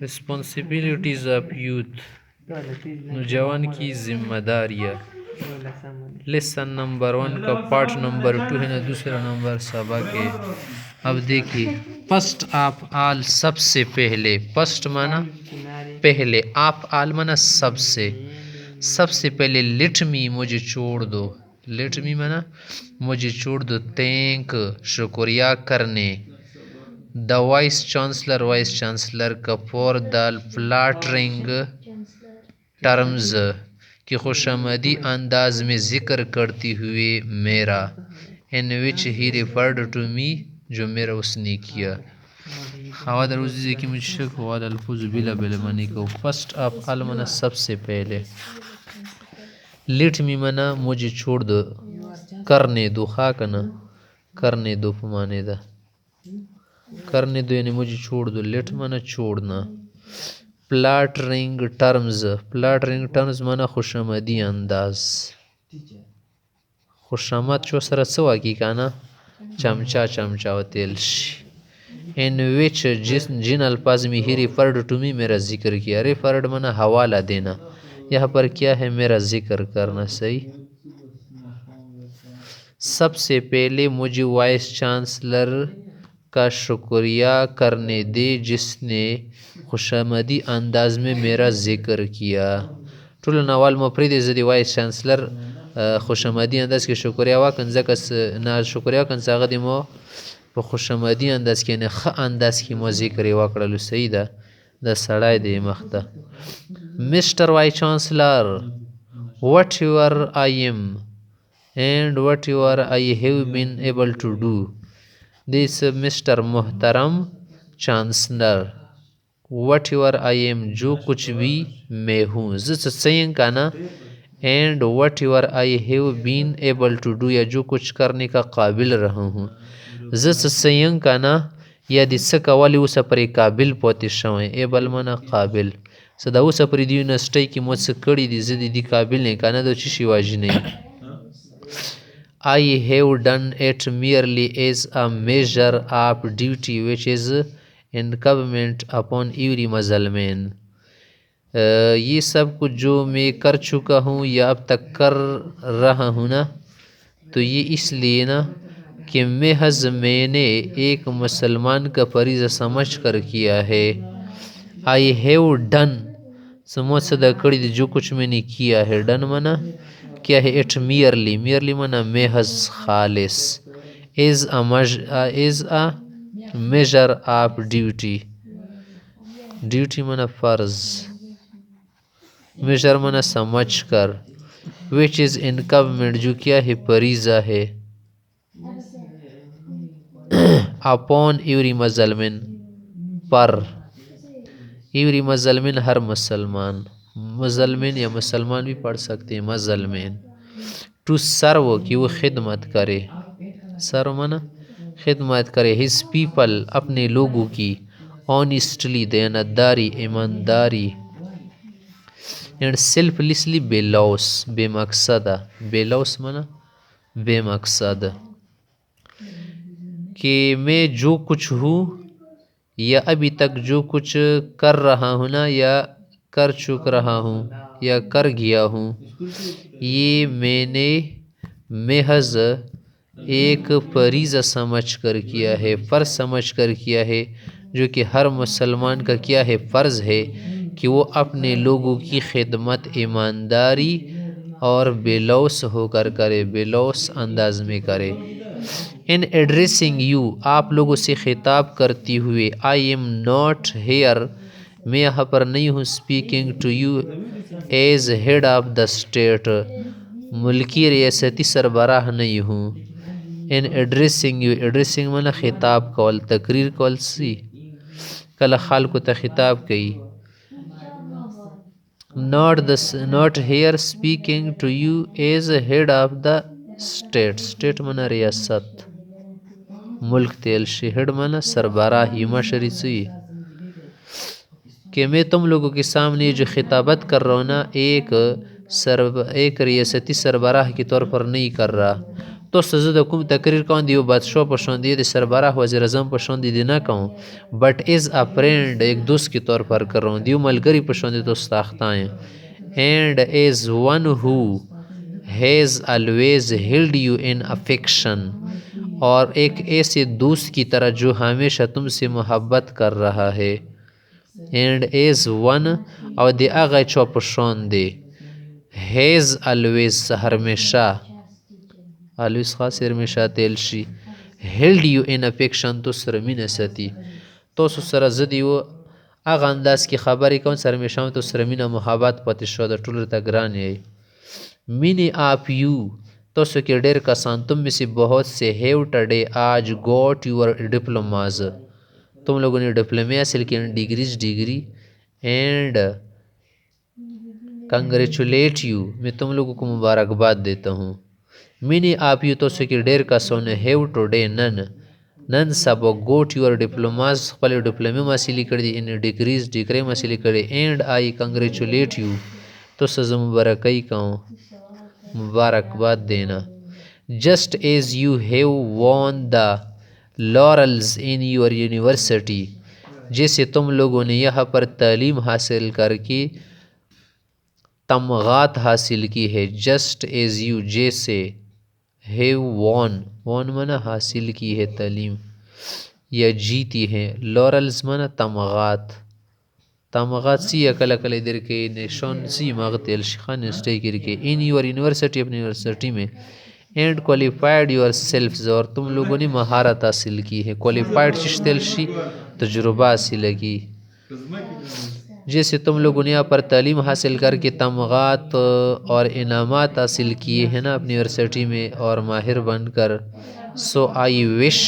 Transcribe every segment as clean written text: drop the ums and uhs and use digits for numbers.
Responsibilities of youth, नौजवान की जिम्मेदारियाँ। लेसन नंबर 1 का पार्ट नंबर 2 है ना, दूसरा नंबर सबक है। अब देखिए, फर्स्ट ऑफ ऑल, सबसे पहले। फर्स्ट माना पहले, ऑफ ऑल माना सबसे। सबसे पहले लेट मी, मुझे छोड़ दो। लेट मी माना मुझे छोड़ दो। थैंक, शुक्रिया करने। The vice chancellor, vice chancellor का, फॉर द फ्लैटरिंग टर्म्स, कि खुशामदी अंदाज में ज़िक्र करती हुए मेरा। इन विच ही रेफर्ड टू मी, जो मेरा उसने किया। हवा दरूजी की मुझे वाद अल्फुज बिला बिल मनी को। फर्स्ट ऑफ ऑल मना सबसे पहले। लेट मी मना मुझे छोड़ दो, करने दो। खाक ना करने दो माने दा, करने दो यानी मुझे छोड़ दो। लेट मना छोड़ना। फ्लैटरिंग टर्म्स, फ्लैटरिंग टर्म्स माना खुशामदी अंदाज। खुशामद चो सर सवा की काना, चमचा चमचा व तेल। इन विच, जिन अल्फाज में ही रिफर्ड टू मी, मेरा जिक्र किया। रिफर्ड माना हवाला देना। यहाँ पर क्या है, मेरा जिक्र करना। सही। सबसे पहले मुझे वाइस चांसलर का शुक्रिया करने दे, जिसने खुशामदी अंदाज में मेरा जिक्र किया। टोल नवाल मफरीद ज़दी वाइस चांसलर खुशामदी अंदाज के शुक्रिया वाकन जकस ना शुक्रिया कन सागद मो په खुशामदी अंदाज کې نه ښه अंदाज کې مو ذکر وکړلو. صحیح ده. د سړی دی مخته. Mr. Vice Chancellor, whatever I am and whatever I have been able to do, this Mr. محترم चांसलर, whatever I am, जो कुछ भी मैं हूँ, जिस सयंग का ना, and whatever I have been able to do, या जो कुछ करने का काबिल रहा हूँ। जिस सयंग का ना, या दिस कवाली उस पर काबिल पोते शवें। एबल मना काबिल। सदा उस पर दी यूनिवर्सिटी की मुझसे कड़ी दी जिदी दी काबिल नहीं काना दो चिशी वाजी नहीं। I have done it merely as a measure of duty which is incumbent upon every Muslim। ये सब कुछ जो मैं कर चुका हूँ या अब तक कर रहा हूँ ना, तो ये इसलिए ना कि महज मैंने एक मुसलमान का फरीज़ा समझ कर किया है। आई हैव डन, समझ सदा कड़ी जो कुछ मैंने किया है। डन मना क्या है, इट मियरली, मियरली मना महज खालिस। Is a measure of duty, duty मना फ़र्ज, मेजर मना समझ कर, विच इज़ इनकम्बेंट, जो क्या है फरीज़ा है, अपॉन एवरी मुसलमान, पर एवरी मुसलमान, हर मुसलमान। मुसलमान या मुसलमान भी पढ़ सकते हैं, मुसलमान। टू सर्व, कि वो खिदमत करे। सर्व मना खिदमत करे। हिज पीपल, अपने लोगों की। ऑनेस्टली, दयानतदारी, ईमानदारी। And selflessly, बेलौस, बेमकसदा। बेलौस मना बेमकसद। कि मैं जो कुछ हूँ या अभी तक जो कुछ कर रहा हूँ ना, या कर चुक रहा हूँ या कर गया हूँ, ये मैंने महज एक फरीज़ा समझ कर किया है, फ़र्ज समझ कर किया है, जो कि हर मुसलमान का क्या है, फ़र्ज़ है कि वो अपने लोगों की खिदमत ईमानदारी और बेलौस होकर करे, बेलौस अंदाज में करे। इन एड्रेसिंग यू, आप लोगों से खिताब करती हुए। आई एम नॉट हेयर, मैं यहाँ पर नहीं हूँ। Speaking to you as head of the state, मुल्की रियासती सरबराह नहीं हूँ। इन एड्रेसिंग यू, एड्रेसिंग माना खिताब कॉल, तकरीर कॉल सी कल खाल को खिताब कही। Not here speaking to you as head of the state, state माना रियासत, मुल्क तेल शहर माना सरबराह, मशरी सी। कि मैं तुम लोगों के सामने जो खिताबत कर रहा हूँ ना, एक रियासती सरबराह के तौर पर नहीं कर रहा। تاسو زه د کوم تقریر کوم د یو بادشاه په شان دی د سربراہ وزیر اعظم په شان دی نه کوم بٹ از ا فرینڈ ایک دوست کے طور پر کر رہا ہوں دیو ملګری په شان دی تاسو تاختہ ہیں and is one who has always held you in affection اور ایک ایسے دوست کی طرح جو ہمیشہ تم سے محبت کر رہا ہے اینڈ از ون او دی هغه چا په شان دی هیز always همیشه always خاص همیشه تیل شي held you in affection تو سره مینه ساتي تاسو سره زه د یو هغه انداز کې خبرې کوم سره همیشه تو سره مینه محبت پاتې شو د ټولو ته ګران یې مینی آپ یو تاسو کې ډېر کسان تم میں سے بہت سے ہیو ٹڈے آج گوٹ یور ڈپلوماز تم لوگوں نے ڈپلومے حاصل کی ڈگری اینڈ کنگریچولیٹ یو میں تم لوگوں کو مبارکباد دیتا ہوں مینی آپ یو تاسو کې ډېر کسان ہیو ټوډے نن سبا گوٹ یور ډپلوماز خپل ډپلومې حاصلې کړې دي ان ډگری حاصلې کړې اینڈ آئی کنگریچولیٹ یو تاسو زه مبارکۍ کوم مبارکباد دینا جسٹ ایز یو ہیو وون دا لارلز ان یور یونیورسٹی جیسے تم لوگوں نے یہاں پر تعلیم حاصل کر کے تمغات حاصل کی ہے جسٹ ایز یو جیسے ہیو وون منا حاصل کی ہے تعلیم یا جیتی ہے لارلز منا تمغات سی کله کله در کے نشان سی مغتل شخان اسٹے کر کے ان یور یونیورسٹی اپنی یونیورسٹی میں اینڈ کوالیفائڈ یور سیلف اور تم لوگوں نے مہارت حاصل کی ہے کوالیفائڈ ششتل شی تجربہ حاصل کی جیسے تم لوگوں نے یہاں پر تعلیم حاصل کر کے تمغات اور انعامات حاصل کیے ہیں نا اپنی یونیورسٹی میں اور ماہر بن کر سو آئی وش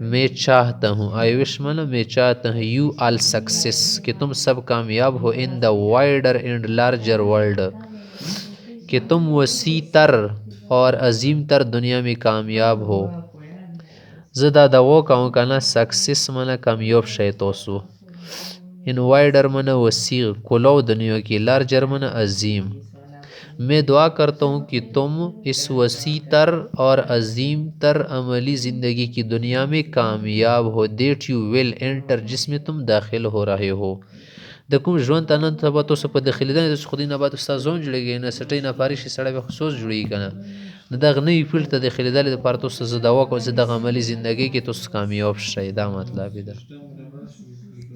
میں چاہتا ہوں آئی وش مانا میں چاہتا ہوں یو آل سکسیس کہ تم سب کامیاب ہو ان دا وائڈر اینڈ لارجر ورلڈ کہ تم وسیع تر اور عظیم تر دنیا میں کامیاب ہو زدہ دعو کہوں کہنا سکسیس مانا کامیاب شیطوسو ان وائڈر مانا وسیع کلو دنیا کی لارجر مانا عظیم میں دعا کرتا ہوں کہ تم اس وسیع تر اور عظیم تر عملی زندگی کی دنیا میں کامیاب ہو دیٹ یو ویل انٹر جس میں تم داخل ہو رہے ہو د کوم ژوند ته نن سبا تاسو په داخلېدنې د خو دې نه بعد استاد ځون جوړېږي نه سټۍ نه پاري شي سړی به خصوص جوړېږي که نه د دغه نوي فیلډ ته داخلېدلې دپاره تاسو زه دعا کوم چې دغه عملي زندګۍ کې تاسو کامیاب شئ دا مطلب یې ده